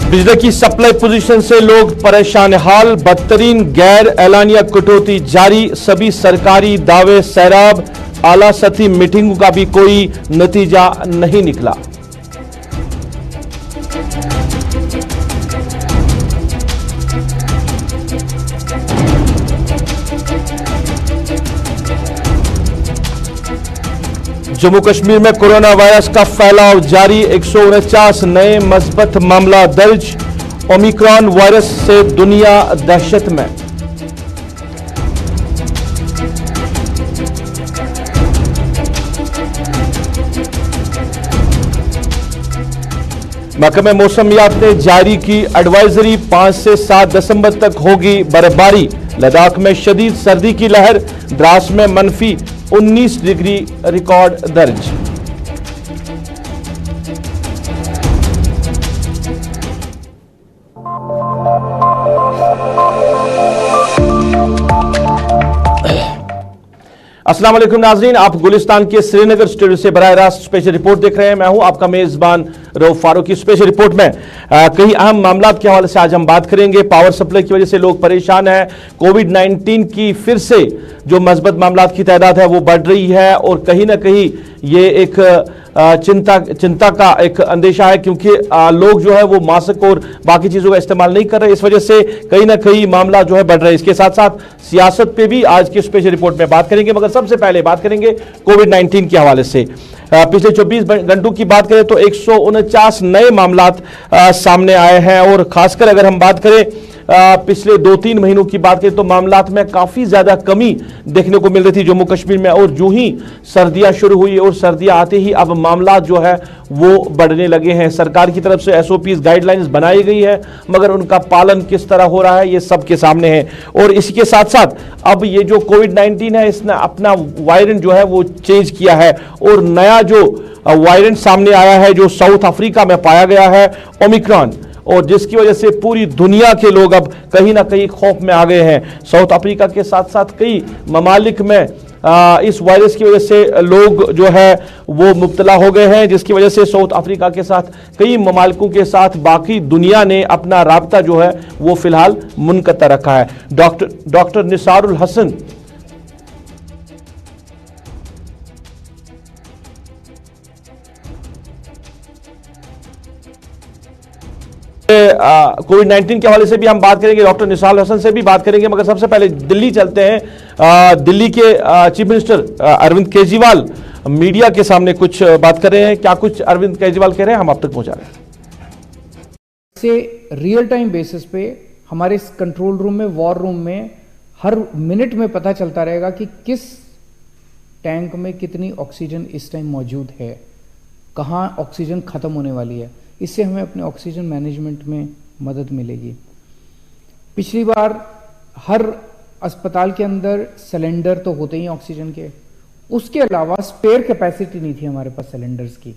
बिजली की supply position से लोग परेशान हाल, बदतरीन गैर एलानिया कटौती जारी, सभी सरकारी दावे सैराब, आला सतही मीटिंगों का भी कोई नतीजा नहीं निकला। जम्मू कश्मीर में कोरोना वायरस का फैलाव जारी, 149 नए मस्बत मामला दर्ज, ओमिक्रॉन वायरस से दुनिया दहशत में। महकमे मौसमियात ने जारी की एडवाइजरी, 5 से 7 दिसंबर तक होगी बर्फबारी, लद्दाख में शदीद सर्दी की लहर, द्रास में -19 डिग्री रिकॉर्ड दर्ज। अस्सलाम वालेकुम नाजरीन, आप गुलिस्तान के श्रीनगर स्टूडियो से बराह रास्त स्पेशल रिपोर्ट देख रहे हैं। मैं हूं आपका मेजबान रऊफ फारूकी। स्पेशल रिपोर्ट में कई अहम मामला के हवाले से आज हम बात करेंगे। पावर सप्लाई की वजह से लोग परेशान हैं, कोविड-19 की फिर से जो मस्बत मामला की तादाद है वो बढ़ रही है और कहीं ना कहीं ये एक चिंता का एक अंदेशा है, क्योंकि लोग जो है वो मास्क और बाकी चीजों का इस्तेमाल नहीं कर रहे। इस वजह से कहीं ना कहीं मामला जो है बढ़ रहा है। इसके साथ साथ सियासत पे भी आज की स्पेशल रिपोर्ट में बात करेंगे, मगर सबसे पहले बात करेंगे कोविड-19 के हवाले से। पिछले 24 घंटों की बात करें तो 149 नए मामला सामने आए हैं और खासकर अगर हम बात करें पिछले 2-3 महीनों की बात करें तो मामलात में काफी ज्यादा कमी देखने को मिल रही थी जम्मू कश्मीर में। और जो ही सर्दियां शुरू हुई और सर्दियां आते ही अब मामला जो है वो बढ़ने लगे हैं। सरकार की तरफ से एसओपीज गाइडलाइंस बनाई गई है, मगर उनका पालन किस तरह हो रहा है ये सबके सामने है। और इसके साथ साथ अब ये जो कोविड-19 है इसने अपना वायरेंट जो है वो चेंज किया है और नया जो वायरेंट सामने आया है जो साउथ अफ्रीका में पाया गया है, ओमिक्रॉन, और जिसकी वजह से पूरी दुनिया के लोग अब कहीं ना कहीं खौफ में आ गए हैं। साउथ अफ्रीका के साथ साथ कई ममालिक में इस वायरस की वजह से लोग जो है वो मुब्तला हो गए हैं, जिसकी वजह से साउथ अफ्रीका के साथ कई ममालिकों के साथ बाकी दुनिया ने अपना राब्ता जो है वो फिलहाल मुनक़ता रखा है। डॉक्टर निसारुल हसन कोविड-19 के हवाले से भी हम बात करेंगे, डॉक्टर निसारुल हसन से भी बात करेंगे, मगर सबसे पहले दिल्ली चलते हैं। दिल्ली के chief minister Arvind Kejriwal media के सामने कुछ बात कर रहे हैं। क्या कुछ अरविंद केजरीवाल कह रहे हैं, हम आप तक पहुंचा रहे हैं। से रियल टाइम बेसिस पे हमारे इस कंट्रोल रूम में, वॉर रूम में हर मिनट में पता चलता रहेगा कि किस टैंक में कितनी ऑक्सीजन इस टाइम मौजूद है, कहाँ ऑक्सीजन खत्म होने वाली है। इससे हमें अपने ऑक्सीजन मैनेजमेंट में मदद मिलेगी। पिछली बार हर अस्पताल के अंदर सिलेंडर तो होते ही ऑक्सीजन के, उसके अलावा स्पेयर कैपेसिटी नहीं थी हमारे पास सिलेंडर्स की,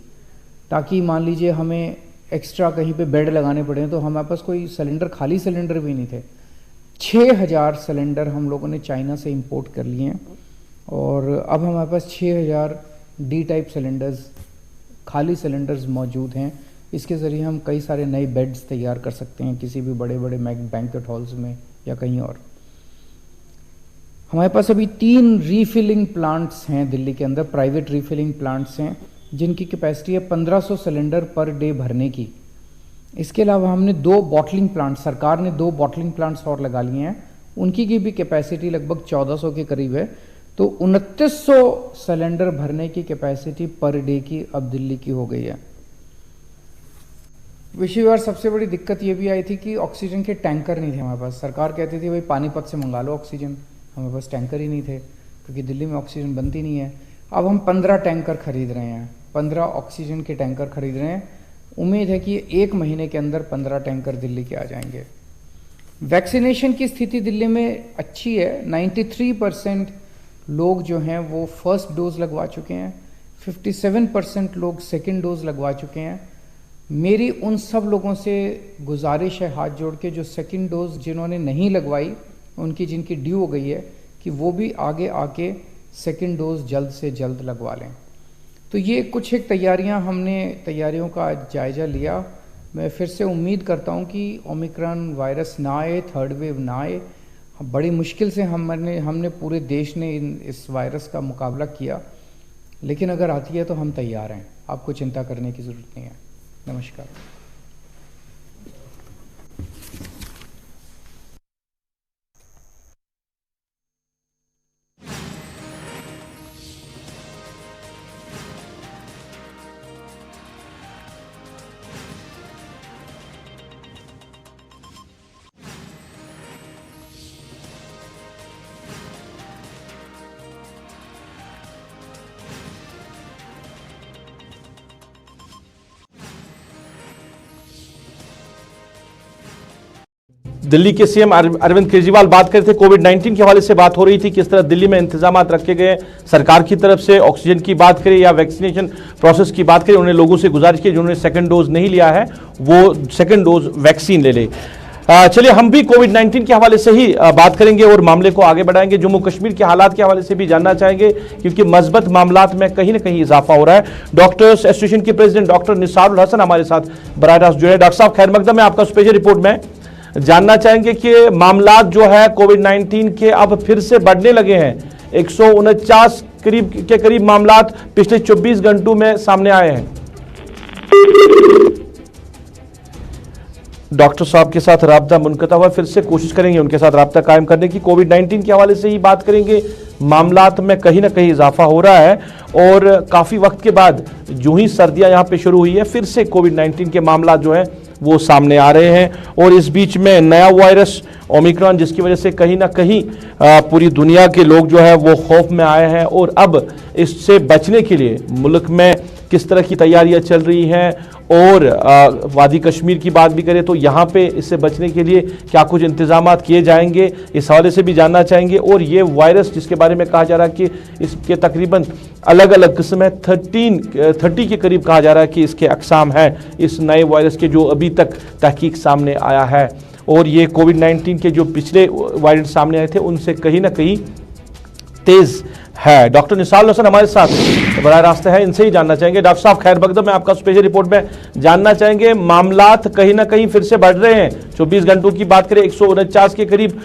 ताकि मान लीजिए हमें एक्स्ट्रा कहीं पे बेड लगाने पड़े तो हमारे पास कोई सिलेंडर, खाली सिलेंडर भी नहीं थे। 6000 सिलेंडर हम लोगों ने चाइना से इंपोर्ट कर लिए हैं और अब हमारे पास 6000 डी टाइप सिलेंडर्स, खाली सिलेंडर्स मौजूद हैं। इसके ज़रिए हम कई सारे नए बेड्स तैयार कर सकते हैं किसी भी बड़े बड़े बैंक्वेट हॉल्स में या कहीं और। हमारे पास अभी 3 रीफिलिंग प्लांट्स हैं दिल्ली के अंदर, प्राइवेट रीफिलिंग प्लांट्स हैं जिनकी कैपेसिटी है 1500 सिलेंडर पर डे भरने की। इसके अलावा हमने 2 बॉटलिंग प्लांट, सरकार ने 2 बॉटलिंग प्लांट्स और लगा लिए हैं, उनकी की भी कैपेसिटी लगभग 1400 के करीब है। तो 2900 सिलेंडर भरने की कैपेसिटी पर डे की अब दिल्ली की हो गई है। पिछली बार सबसे बड़ी दिक्कत ये भी आई थी कि ऑक्सीजन के टैंकर नहीं थे हमारे पास। सरकार कहती थी भाई पानीपत से मंगा लो ऑक्सीजन, हमारे पास टैंकर ही नहीं थे क्योंकि दिल्ली में ऑक्सीजन बनती नहीं है। अब हम 15 टैंकर खरीद रहे हैं, 15 ऑक्सीजन के टैंकर खरीद रहे हैं। उम्मीद है कि 1 महीने के अंदर 15 टैंकर दिल्ली के आ जाएंगे। वैक्सीनेशन की स्थिति दिल्ली में अच्छी है, 93% लोग जो हैं वो फर्स्ट डोज लगवा चुके हैं, 57% लोग सेकेंड डोज लगवा चुके हैं। मेरी उन सब लोगों से गुजारिश है हाथ जोड़ के जो सेकंड डोज जिन्होंने नहीं लगवाई, उनकी जिनकी ड्यू हो गई है, कि वो भी आगे आके सेकंड डोज जल्द से जल्द लगवा लें। तो ये कुछ एक तैयारियां, हमने तैयारियों का जायज़ा लिया। मैं फिर से उम्मीद करता हूं कि ओमिक्रॉन वायरस ना आए, थर्ड वेव ना आए। बड़ी मुश्किल से हमने पूरे देश ने इस वायरस का मुकाबला किया, लेकिन अगर आती है तो हम तैयार हैं, आपको चिंता करने की ज़रूरत नहीं है। नमस्कार। दिल्ली के सीएम अरविंद केजरीवाल बात कर रहे थे, कोविड-19 के हवाले से बात हो रही थी, किस तरह दिल्ली में इंतजाम रखे गए सरकार की तरफ से। ऑक्सीजन की बात करें या वैक्सीनेशन प्रोसेस की बात करें, उन्होंने लोगों से गुजारिश की जिन्होंने सेकंड डोज नहीं लिया है वो सेकंड डोज वैक्सीन ले ले। चलिए हम भी कोविड-19 के हवाले से ही बात करेंगे और मामले को आगे बढ़ाएंगे। जम्मू कश्मीर के हालात के हवाले से भी जानना चाहेंगे, क्योंकि मस्बत मामलात में कहीं ना कहीं इजाफा हो रहा है। डॉक्टर्स एसोसिएशन के प्रेसिडेंट डॉक्टर निसारुल हसन हमारे साथ बराह रास्त जुड़े। डॉक्टर साहब खैर मकदम है, आपका स्पेशल रिपोर्ट में जानना चाहेंगे कि मामलात जो है कोविड-19 के अब फिर से बढ़ने लगे हैं। 149 के करीब मामलात पिछले 24 घंटों में सामने आए हैं। डॉक्टर साहब के साथ राब्ता मुनक़ता हुआ, फिर से कोशिश करेंगे उनके साथ राब्ता कायम करने की। कोविड-19 के हवाले से ही बात करेंगे। मामलात में कहीं ना कहीं इजाफा हो रहा है और काफ़ी वक्त के बाद जो ही सर्दियां यहां पे शुरू हुई है, फिर से कोविड-19 के मामलात जो हैं वो सामने आ रहे हैं। और इस बीच में नया वायरस ओमिक्रॉन, जिसकी वजह से कहीं ना कहीं पूरी दुनिया के लोग जो है वो खौफ में आए हैं। और अब इससे बचने के लिए मुल्क में किस तरह की तैयारियां चल रही हैं, और वादी कश्मीर की बात भी करें तो यहाँ पे इससे बचने के लिए क्या कुछ इंतजाम किए जाएंगे, इस हवाले से भी जानना चाहेंगे। और ये वायरस जिसके बारे में कहा जा रहा है कि इसके तकरीबन अलग अलग किस्म है, 30 के करीब कहा जा रहा है कि इसके अक़साम हैं इस नए वायरस के, जो अभी तक तहकीक सामने आया है। और ये कोविड-19 के जो पिछले वायरस सामने आए थे उनसे कहीं ना कहीं तेज है। डॉक्टर निसारुल हसन हमारे साथ बराह रास्त है, इनसे ही जानना चाहेंगे। डॉक्टर साहब खैर मकदम में आपका स्पेशल रिपोर्ट में जानना चाहेंगे, मामलात कहीं ना कहीं फिर से बढ़ रहे हैं। 24 घंटों की बात करें 149 के करीब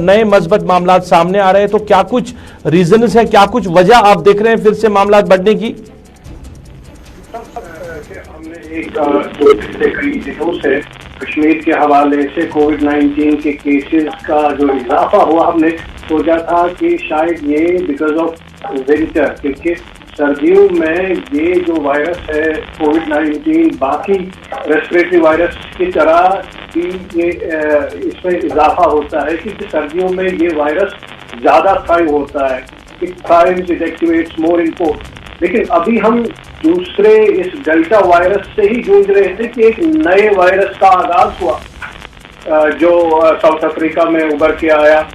नए मस्बत मामलात सामने आ रहे हैं, तो क्या कुछ रीजन है, क्या कुछ वजह आप देख रहे हैं फिर से मामलात बढ़ने की? हमने एक 2 पिछले कई दिनों से कश्मीर के हवाले से कोविड-19 के केसेस का जो इजाफा हुआ, हमने सोचा था कि शायद ये बिकॉज ऑफ विंटर, क्योंकि सर्दियों में ये जो वायरस है कोविड-19 बाकी रेस्पिरेटरी वायरस की तरह भी ये इसमें इजाफा होता है, क्योंकि सर्दियों में ये वायरस ज़्यादा थ्राइव होता है, it thrives, it activates more in core. लेकिन अभी हम दूसरे इस डेल्टा वायरस से ही जूझ रहे थे कि एक नए वायरस का आगाज हुआ जो साउथ अफ्रीका में उभर के आया,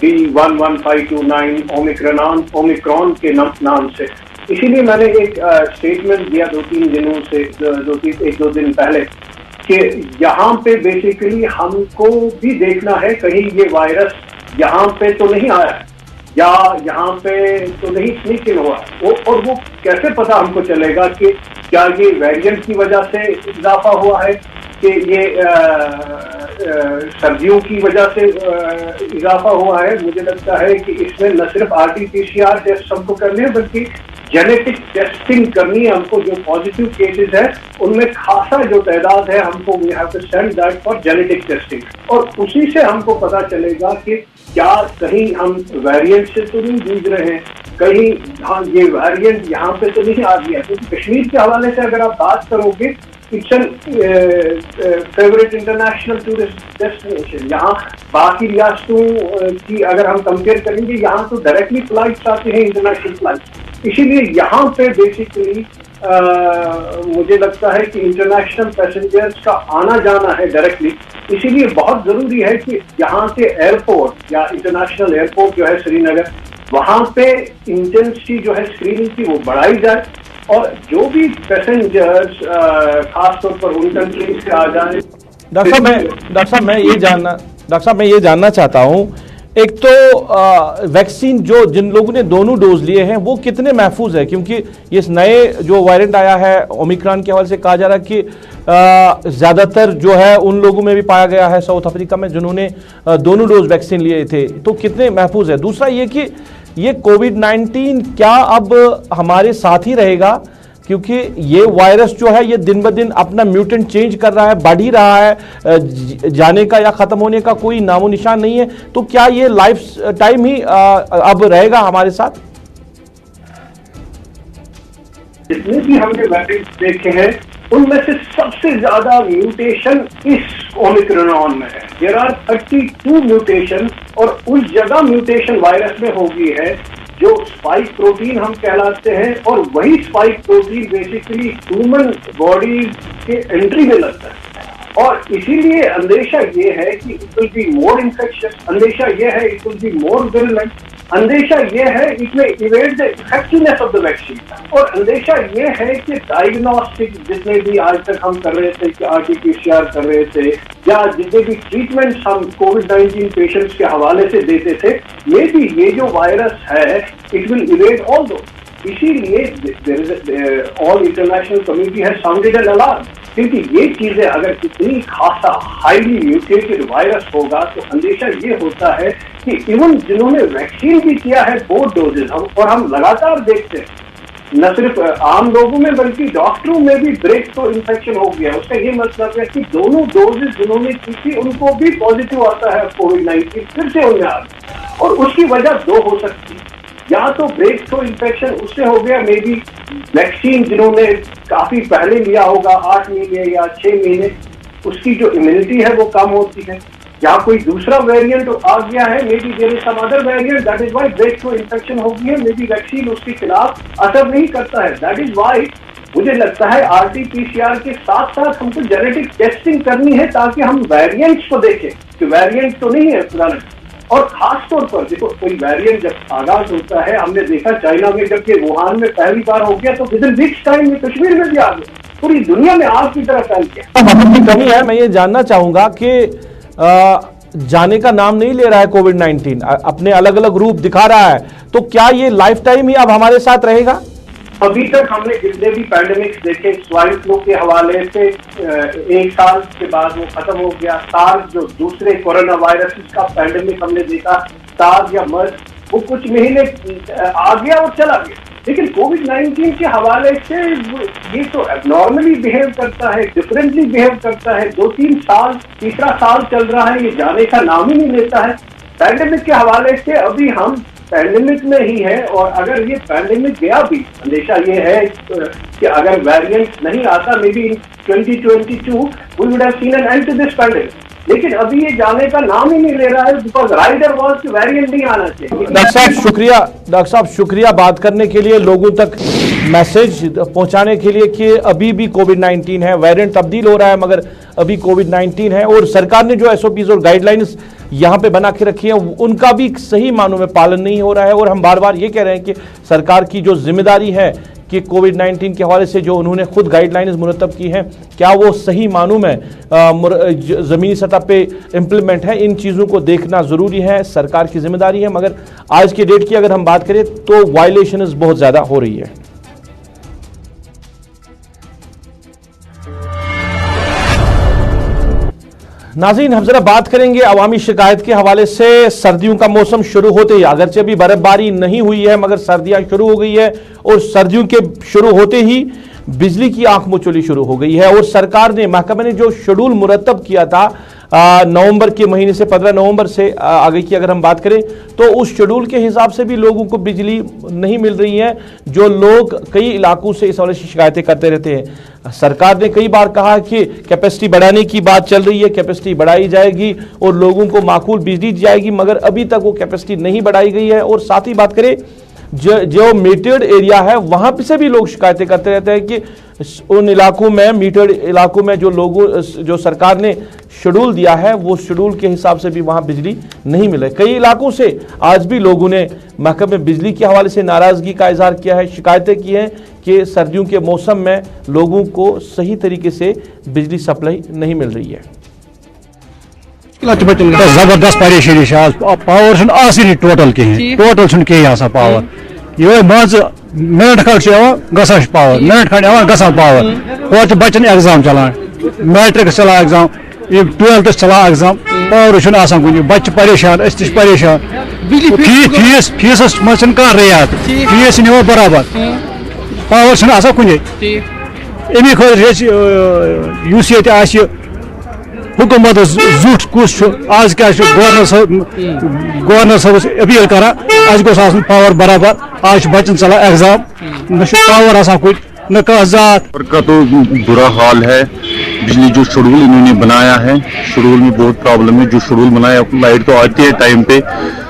B11529 ओमिक्रॉन के नाम से। इसीलिए मैंने एक स्टेटमेंट दिया 2-3 दिनों से, 1-2 दिन पहले, कि यहाँ पे बेसिकली हमको भी देखना है कहीं ये वायरस यहाँ पे तो नहीं आया है या यहाँ पे तो नहीं स्नीक इन हुआ। और वो कैसे पता हमको चलेगा कि क्या ये वेरिएंट की वजह से इजाफा हुआ है कि ये सर्दियों की वजह से इजाफा हुआ है। मुझे लगता है कि इसमें न सिर्फ RT-PCR टेस्ट हमको करने हैं, बल्कि जेनेटिक टेस्टिंग करनी है हमको। जो पॉजिटिव केसेस है उनमें खासा जो तादाद है, हमको we have to send that for genetic testing, और उसी से हमको पता चलेगा कि क्या कहीं हम वेरिएंट से तो नहीं जूझ रहे हैं, कहीं हाँ ये वेरिएंट यहाँ पे तो नहीं आ गया। क्योंकि कश्मीर के हवाले से अगर आप बात करोगे, it's an favourite international tourist destination. यहाँ बाकी रियासतों की अगर हम कंपेयर करेंगे, यहाँ तो डायरेक्टली फ्लाइट्स आते हैं, इंटरनेशनल फ्लाइट्स। इसीलिए यहाँ पे बेसिकली मुझे लगता है कि इंटरनेशनल पैसेंजर्स का आना जाना है डायरेक्टली। इसीलिए बहुत जरूरी है कि यहाँ से एयरपोर्ट या इंटरनेशनल एयरपोर्ट जो है श्रीनगर, वहाँ पे इंटेंसिटी जो है स्क्रीनिंग की वो बढ़ाई जाए, और जो भी पैसेंजर्स खासतौर पर उन कंट्रीज से आ जाए। डॉक्टर साहब मैं ये जानना चाहता हूँ, एक तो वैक्सीन जो जिन लोगों ने दोनों डोज लिए हैं वो कितने महफूज है, क्योंकि ये नए जो वेरिएंट आया है ओमिक्रॉन के हवाले से कहा जा रहा है कि ज़्यादातर जो है उन लोगों में भी पाया गया है साउथ अफ्रीका में जिन्होंने दोनों डोज वैक्सीन लिए थे, तो कितने महफूज है। दूसरा ये कि ये कोविड-19 क्या अब हमारे साथ ही रहेगा, क्योंकि ये वायरस जो है ये दिन ब दिन अपना म्यूटेंट चेंज कर रहा है, बढ़ ही रहा है, जाने का या खत्म होने का कोई नामो निशान नहीं है, तो क्या ये लाइफ टाइम ही अब रहेगा हमारे साथ? जितने भी हमने वेरिएंट्स देखे हैं उनमें से सबसे ज्यादा म्यूटेशन इस ओमिक्रॉन में है। देयर आर 32 म्यूटेशन, और उस जगह म्यूटेशन वायरस में हो गई है जो स्पाइक प्रोटीन हम कहलाते हैं, और वही spike protein basically human body के एंट्री में लगता है। और इसीलिए अंदेशा ये है कि it will be more infectious, अंदेशा ये है it will be more virulent, अंदेशा ये है इट में evade the effectiveness of the vaccine, और अंदेशा ये है कि डायग्नोस्टिक जितने भी आज तक हम कर रहे थे कि RT-PCR कर रहे थे या जितने भी ट्रीटमेंट हम कोविड-19 पेशेंट्स के हवाले से देते थे, ये भी ये जो वायरस है इट विल इवेड ऑल दो। इसीलिए all international community has sounded an alarm, क्योंकि ये चीजें अगर इतनी खासा हाईली म्यूटेटेड वायरस होगा तो अंदेशा ये होता है कि इवन जिन्होंने वैक्सीन भी किया है 4 डोजेज, और हम लगातार देखते हैं न सिर्फ आम लोगों में बल्कि डॉक्टरों में भी ब्रेक थ्रू इन्फेक्शन हो गया। उसका ये मतलब है कि दोनों डोजेज जिन्होंने की थी उनको भी पॉजिटिव आता है कोविड-19, फिर से उनमें आ गया, और उसकी वजह 2 हो सकती है। या तो ब्रेक थ्रू इन्फेक्शन उससे हो गया, मे बी वैक्सीन जिन्होंने काफी पहले लिया होगा 8 महीने या 6 महीने, उसकी जो इम्यूनिटी है वो कम होती है, या कोई दूसरा वेरिएंट आ गया है, maybe there is some other variant that is why break through infection हो गई है, मे बी वैक्सीन उसके खिलाफ असर नहीं करता है। दैट इज व्हाई मुझे लगता है RT-PCR के साथ साथ हमको जेनेटिक टेस्टिंग करनी है ताकि हम वेरिएंट्स को देखें कि वेरिएंट तो नहीं है पुराना। और खास तौर पर देखो कोई वेरिएंट जब आगाज होता है, हमने देखा चाइना में जब ये वुहान में पहली बार हो गया तो विद इन वीक्स टाइम में कश्मीर में भी आ गया, पूरी दुनिया में आग की तरह फैल गया। की कमी है। मैं ये जानना चाहूंगा कि जाने का नाम नहीं ले रहा है कोविड-19, अपने अलग अलग रूप दिखा रहा है, तो क्या ये लाइफ टाइम ही अब हमारे साथ रहेगा? अभी तक हमने जितने भी पैंडेमिक्स देखे स्वाइन फ्लू के हवाले से 1 साल के बाद वो खत्म हो गया। सार्स जो दूसरे कोरोना वायरस का पैंडेमिक हमने देखा, सार्स या मर्स, वो कुछ महीने आ गया और चला गया। लेकिन कोविड-19 के हवाले से ये तो एबनॉर्मली बिहेव करता है, डिफरेंटली बिहेव करता है। 2-3 साल, तीसरा साल चल रहा है, ये जाने का नाम ही नहीं लेता है। पैंडेमिक के हवाले से अभी हम पैंडेमिक में ही है, और अगर ये पैंडेमिक गया भी, अंदेशा ये है कि अगर वेरिएंट नहीं आता, maybe in 2022 we would have seen an end to this pandemic, लेकिन अभी ये जाने का नाम ही नहीं ले रहा है बिकॉज राइडर वाज कि वेरिएंट नहीं आना चाहिए। डॉक्टर साहब शुक्रिया बात करने के लिए, लोगों तक मैसेज पहुंचाने के लिए कि अभी भी कोविड-19 है, वेरिएंट तब्दील हो रहा है मगर अभी कोविड-19 है, और सरकार ने जो SOPs और गाइडलाइंस यहां पे बना के रखी है उनका भी सही मानों में पालन नहीं हो रहा है। और हम बार बार ये कह रहे हैं कि सरकार की जो जिम्मेदारी है कि कोविड-19 के हवाले से जो उन्होंने खुद गाइडलाइंस मुरतब की हैं, क्या वो सही मानों में ज़मीनी सतह पे इम्प्लीमेंट है, इन चीज़ों को देखना ज़रूरी है, सरकार की जिम्मेदारी है। मगर आज के डेट की अगर हम बात करें तो वायलेशंस बहुत ज़्यादा हो रही है। नाज़रीन, हम जरा बात करेंगे अवामी शिकायत के हवाले से। सर्दियों का मौसम शुरू होते ही, अगरचे अभी बर्फबारी नहीं हुई है मगर सर्दियां शुरू हो गई है, और सर्दियों के शुरू होते ही बिजली की आंख मुचौली शुरू हो गई है। और सरकार ने, महकमे ने जो शेड्यूल मुरतब किया था नवंबर के महीने से 15 नवंबर से आगे की अगर हम बात करें तो उस शेड्यूल के हिसाब से भी लोगों को बिजली नहीं मिल रही है, जो लोग कई इलाकों से इस हवाले से शिकायतें करते रहते हैं। सरकार ने कई बार कहा कि कैपेसिटी बढ़ाने की बात चल रही है, कैपेसिटी बढ़ाई जाएगी और लोगों को माकूल बिजली दी जाएगी, मगर अभी तक वो कैपेसिटी नहीं बढ़ाई गई है। और साथ ही बात करें जो मीटर्ड एरिया है वहां से भी लोग शिकायतें करते रहते हैं कि उन इलाकों में, मीटर्ड इलाकों में जो सरकार ने शेड्यूल दिया है वो शेड्यूल के हिसाब से भी वहां बिजली नहीं मिले। कई इलाकों से आज भी लोगों ने महकमे में बिजली के हवाले से नाराजगी का इजहार किया है, शिकायतें की हैं कि सर्दियों के मौसम में लोगों को सही तरीके से बिजली सप्लाई नहीं मिल रही है। जबरदस्त परेशानी पावर टोटल कहीं टोटल कहीं पावर ये मज मिनट खंड ग पावर मिनट खंड ग पावर और बच्चन एग्जाम चलान मैट्रिक चलान एग्जाम 12th चलान एग्जाम पावर कुछ बच्चे परेशान परेशान फीस मज रियायत फीस निवा बराबर पावर कुछ अमी खुद हुकूमत जुट कुछ आज क्या गवर्नर साहब अपील कर आज गोस पावर बराबर आज बच्चन चला एग्जाम न पावर कुछ न कागजात का तो बुरा हाल है। बिजली जो शेड्यूल इन्होंने बनाया है, शेड्यूल में बहुत प्रॉब्लम है। जो शेड्यूल बनाया लाइट तो आती है टाइम पे,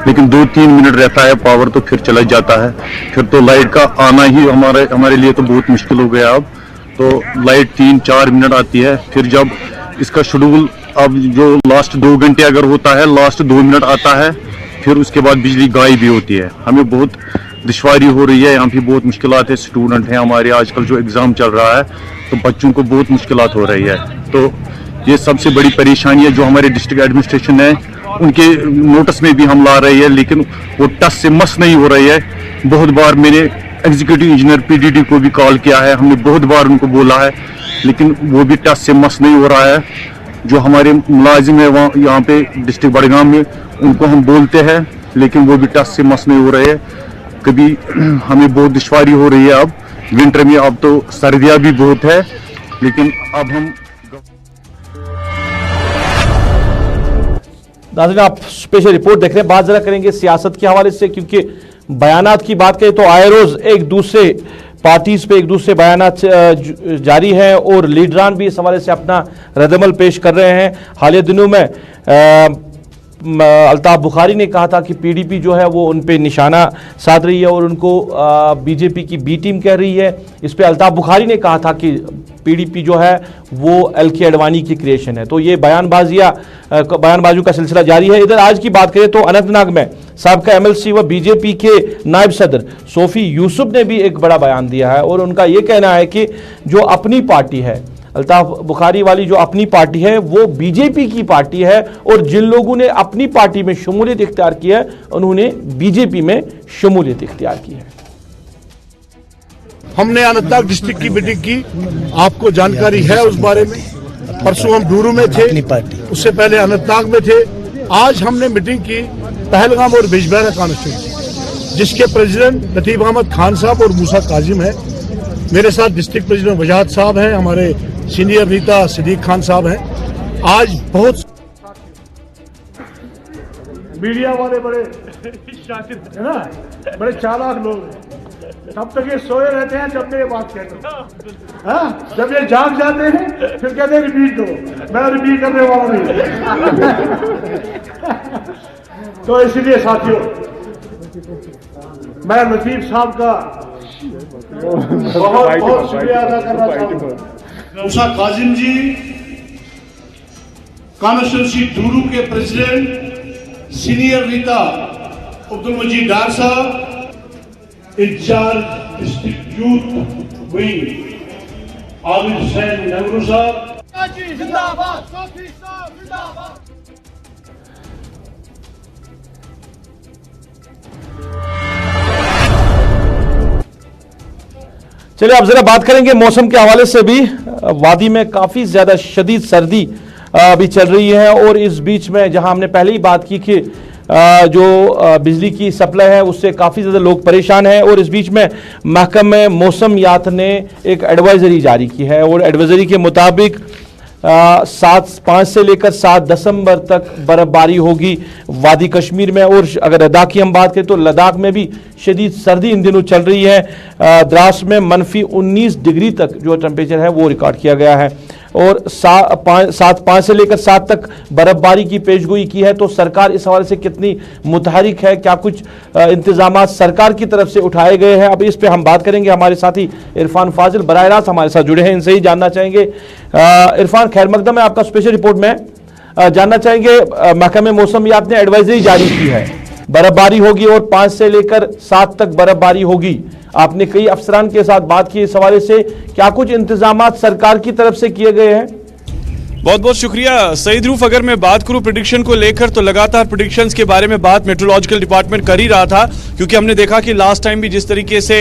लेकिन 2-3 मिनट रहता है पावर तो फिर चला जाता है। फिर तो लाइट का आना ही हमारे लिए तो बहुत मुश्किल हो गया। अब तो लाइट 3-4 मिनट आती है, फिर जब इसका शेड्यूल अब जो लास्ट 2 घंटे अगर होता है, लास्ट 2 मिनट आता है, फिर उसके बाद बिजली गायब भी होती है। हमें बहुत दुश्वारी हो रही है, यहाँ पे बहुत मुश्किलात है। स्टूडेंट हैं हमारे, आजकल जो एग्ज़ाम चल रहा है तो बच्चों को बहुत मुश्किलात हो रही है। तो ये सबसे बड़ी परेशानी है जो हमारे डिस्ट्रिक्ट एडमिनिस्ट्रेशन है, उनके नोटिस में भी हम ला रहे हैं, लेकिन वो टस से मस नहीं हो रही है। बहुत बार मेरे एग्जीक्यूटिव इंजीनियर PDD को भी कॉल किया है, हमने बहुत बार उनको बोला है, लेकिन वो भी टस से मस नहीं हो रहा है। जो हमारे मुलाजिम है वहाँ यहाँ पे डिस्ट्रिक्ट बड़गाम में, उनको हम बोलते हैं, लेकिन वो भी टस से मस नहीं हो रहे हैं। कभी हमें बहुत दुश्वारी हो रही है। अब विंटर में अब तो सर्दियाँ भी बहुत है, लेकिन अब हम नाज़रीन आप स्पेशल रिपोर्ट देख रहे हैं। बात जरा करेंगे सियासत के हवाले से, क्योंकि बयानात की बात करें तो आए रोज एक दूसरे पार्टीज पे एक दूसरे बयानात जारी है और लीडरान भी इस हवाले से अपना रद्दमल पेश कर रहे हैं। हालिया दिनों में अल्ताफ बुखारी ने कहा था कि PDP जो है वो उन पे निशाना साध रही है और उनको BJP की B टीम कह रही है। इस पे अल्ताफ बुखारी ने कहा था कि PDP जो है वो LK अडवाणी की क्रिएशन है। तो ये बयानबाजियों का सिलसिला जारी है। इधर आज की बात करें तो अनंतनाग में साबका MLC व BJP के नायब सदर सोफी यूसुफ ने भी एक बड़ा बयान दिया है और उनका ये कहना है कि जो अपनी पार्टी है, अल्ताफ बुखारी वाली जो अपनी पार्टी है, वो BJP की पार्टी है और जिन लोगों ने अपनी पार्टी में शमूलियत इख्तियार की है उन्होंने BJP में शमूलियत इख्तियार की है। हमने अनंतनाग डिस्ट्रिक्ट की मीटिंग की, आपको जानकारी है उस बारे में। परसों हम डूरू में थे, उससे पहले अनंतनाग में थे। आज हमने मीटिंग की पहलगाम और बिजबहरा कॉन्स्टिट्यूंसी, जिसके प्रेसिडेंट लतीफ अहमद खान साहब और मूसा काजिम है। मेरे साथ डिस्ट्रिक्ट प्रेसिडेंट वजाहत साहब हैं, हमारे सीनियर नेता सिद्दीक खान साहब हैं। आज बहुत मीडिया वाले बड़े शातिर है ना, बड़े चालाक लोग हैं। तब तक ये सोए रहते हैं जब मैं ये बात कहता हूँ, हाँ? जब ये जाग जाते हैं फिर कहते हैं रिपीट करो। मैं रिपीट करने वाला नहीं। तो इसीलिए साथियों, मैं लतीफ साहब का बहुत बहुत शुक्रिया अदा करना चाहता हूँ। मूसा काजिम जी, कॉन्स्टिट्यूंसी डूरू के प्रेसिडेंट, सीनियर नेता अब्दुल मजीद डार साहब, incharge district youth wing Abid Hussain Nagroo साहब, जिंदाबाद, सोफी साहब जिंदाबाद। चलिए अब जरा बात करेंगे मौसम के हवाले से भी। वादी में काफ़ी ज़्यादा शदीद सर्दी अभी चल रही है और इस बीच में जहां हमने पहले ही बात की कि जो बिजली की सप्लाई है उससे काफ़ी ज़्यादा लोग परेशान हैं और इस बीच में महकमे मौसमियात ने एक एडवाइजरी जारी की है और एडवाइजरी के मुताबिक 5 से लेकर 7 दिसंबर तक बर्फबारी होगी वादी कश्मीर में। और अगर लद्दाख की हम बात करें तो लद्दाख में भी शदीद सर्दी इन दिनों चल रही है। द्रास में -19 डिग्री तक जो टेम्परेचर है वो रिकॉर्ड किया गया है और 5 से लेकर 7 तक बर्फबारी की पेशगोई की है। तो सरकार इस हवाले से कितनी मुतहरिक है, क्या कुछ इंतजाम सरकार की तरफ से उठाए गए हैं, अब इस पे हम बात करेंगे। हमारे साथी इरफान फाजिल बराह रास्त हमारे साथ जुड़े हैं, इनसे ही जानना चाहेंगे। इरफान, खैर मकदम है आपका। स्पेशल रिपोर्ट में जानना चाहेंगे, महकमे मौसमियात ने एडवाइजरी जारी की है, बर्फबारी होगी और 5 से लेकर 7 तक बर्फबारी होगी। आपने कई अफसरान के साथ बात की इस हवाले से, क्या कुछ इंतजामात सरकार की तरफ से किए गए हैं? बहुत बहुत शुक्रिया सईद रूफ। अगर मैं बात करूं प्रेडिक्शन को लेकर तो लगातार प्रेडिक्शंस के बारे में बात मेट्रोलॉजिकल डिपार्टमेंट कर ही रहा था, क्योंकि हमने देखा कि लास्ट टाइम भी जिस तरीके से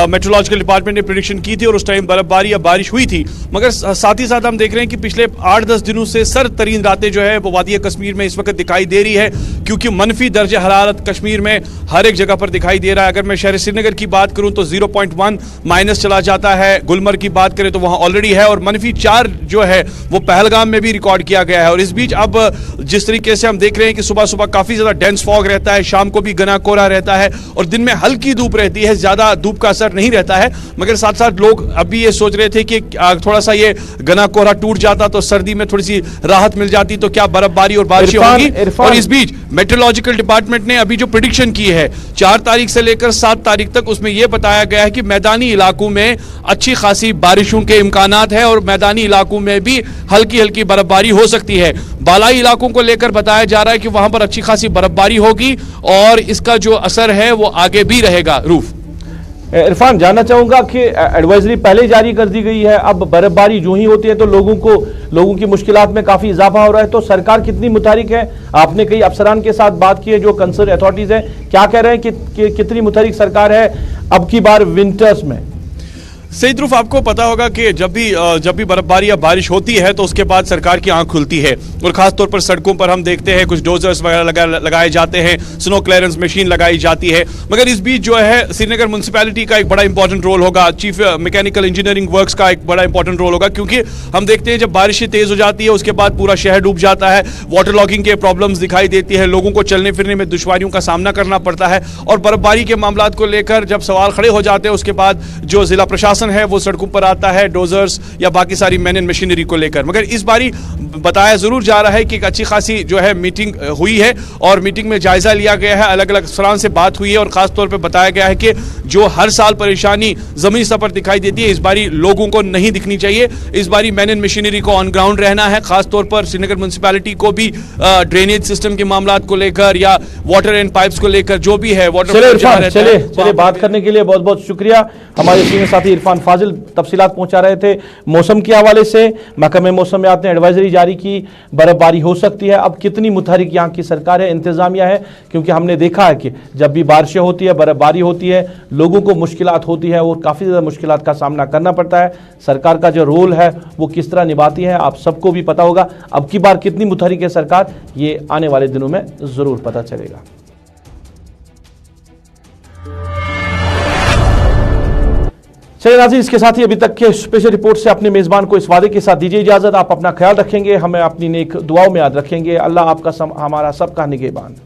मेट्रोलॉजिकल डिपार्टमेंट ने प्रेडिक्शन की थी और उस टाइम बर्फबारी या बारिश हुई थी, मगर साथ ही साथ हम देख रहे हैं कि पिछले 8-10 दिनों से सर्द तरीन रातें जो है वो वादिया कश्मीर में इस वक्त दिखाई दे रही है, क्योंकि मनफी दर्जा हरारत कश्मीर में हर एक जगह पर दिखाई दे रहा है। अगर मैं शहर श्रीनगर की बात करूं तो 0.1 माइनस चला जाता है, गुलमर्ग की बात करें तो वहां ऑलरेडी है, और -4 जो है वो पहलगाम में भी रिकॉर्ड किया गया है। और इस बीच अब जिस तरीके से हम देख रहे हैं कि सुबह सुबह काफी ज्यादा डेंस फॉग रहता है, शाम को भी घना कोहरा रहता है और दिन में हल्की धूप रहती है, ज्यादा धूप का असर नहीं रहता है। मगर साथ साथ लोग अभी ये सोच रहे थे कि थोड़ा सा ये घना कोहरा टूट जाता तो सर्दी में थोड़ी सी राहत मिल जाती, तो क्या बर्फबारी और बारिशें होंगी। और इस बीच मेट्रोलॉजिकल डिपार्टमेंट ने अभी जो प्रेडिक्शन की है 4 तारीख से लेकर 7 तारीख तक, उसमें यह बताया गया है कि मैदानी इलाकों में अच्छी खासी बारिशों के इम्कानात है और मैदानी इलाकों में भी हल्की हल्की बर्फबारी हो सकती है। बालाई इलाकों को लेकर बताया जा रहा है कि वहां पर अच्छी खासी बर्फबारी होगी और इसका जो असर है वो आगे भी रहेगा। रूफ इरफान, जानना चाहूंगा कि एडवाइजरी पहले जारी कर दी गई है, अब बर्फबारी जो ही होती है तो लोगों की मुश्किलात में काफी इजाफा हो रहा है, तो सरकार कितनी मुतहरिक है? आपने कई अफसरान के साथ बात की है जो कंसर्न अथॉरिटीज हैं, क्या कह रहे हैं कि कितनी मुतहरिक सरकार है अब की बार विंटर्स में? सईद रूफ, आपको पता होगा कि जब भी बर्फबारी या बारिश होती है तो उसके बाद सरकार की आंख खुलती है, और खासतौर पर सड़कों पर हम देखते हैं कुछ डोजर्स वगैरह लगाए जाते हैं, स्नो क्लियरेंस मशीन लगाई जाती है। मगर इस बीच जो है श्रीनगर म्यूनसिपैलिटी का एक बड़ा इंपॉर्टेंट रोल होगा, चीफ मैकेनिकल इंजीनियरिंग वर्क्स का एक बड़ा इंपॉर्टेंट रोल होगा, क्योंकि हम देखते हैं जब बारिशें तेज हो जाती है उसके बाद पूरा शहर डूब जाता है, वाटर लॉगिंग के प्रॉब्लम्स दिखाई देती है, लोगों को चलने फिरने में दुश्वारियों का सामना करना पड़ता है। और बर्फबारी के मामलात को लेकर जब सवाल खड़े हो जाते हैं उसके बाद जो जिला प्रशासन है वो सड़कों पर आता है डोजर्स या बाकी सारी मैन एंड मशीनरी को लेकर। मगर इस बारी बताया जरूर जा रहा है कि एक अच्छी खासी जो है मीटिंग हुई है और मीटिंग में जायजा लिया गया है, अलग अलग अफसरान से बात हुई है और खास तौर पे बताया गया है कि जो हर साल परेशानी जमीनी स्तर पर दिखाई देती है इस बारी लोगों को नहीं दिखनी चाहिए। इस बारी मैन एंड मशीनरी को ऑन ग्राउंड रहना है, खास तौर पर श्रीनगर म्यूनसिपैलिटी को भी ड्रेनेज सिस्टम के मामलात को लेकर या वाटर एंड पाइप्स को लेकर जो भी है वाटर। चले बात करने के लिए बहुत बहुत शुक्रिया। हमारे सीनियर साथी इरफान फाजिल तफसीलात पहुंचा रहे थे मौसम के हवाले से। महकमे मौसम में आपने एडवाइजरी जारी की, बर्फबारी हो सकती है। अब कितनी मुतहरिक यहाँ की सरकार है, इंतजामिया है, क्योंकि हमने देखा है कि जब भी बारिशें होती है, बर्फबारी होती है, लोगों को मुश्किलात होती है और काफ़ी ज़्यादा मुश्किलात का सामना करना पड़ता है। सरकार का जो रोल है वो किस तरह निभाती है आप सबको भी पता होगा। अब की बार कितनी मुतहरिक है सरकार, ये आने वाले दिनों में ज़रूर पता चलेगा। चलिए नाज़रीन, इसके साथ ही अभी तक के स्पेशल रिपोर्ट से अपने मेज़बान को इस वादे के साथ दीजिए इजाज़त, आप अपना ख्याल रखेंगे, हमें अपनी नेक दुआओं में याद रखेंगे। अल्लाह आपका हमारा सबका निगहबान।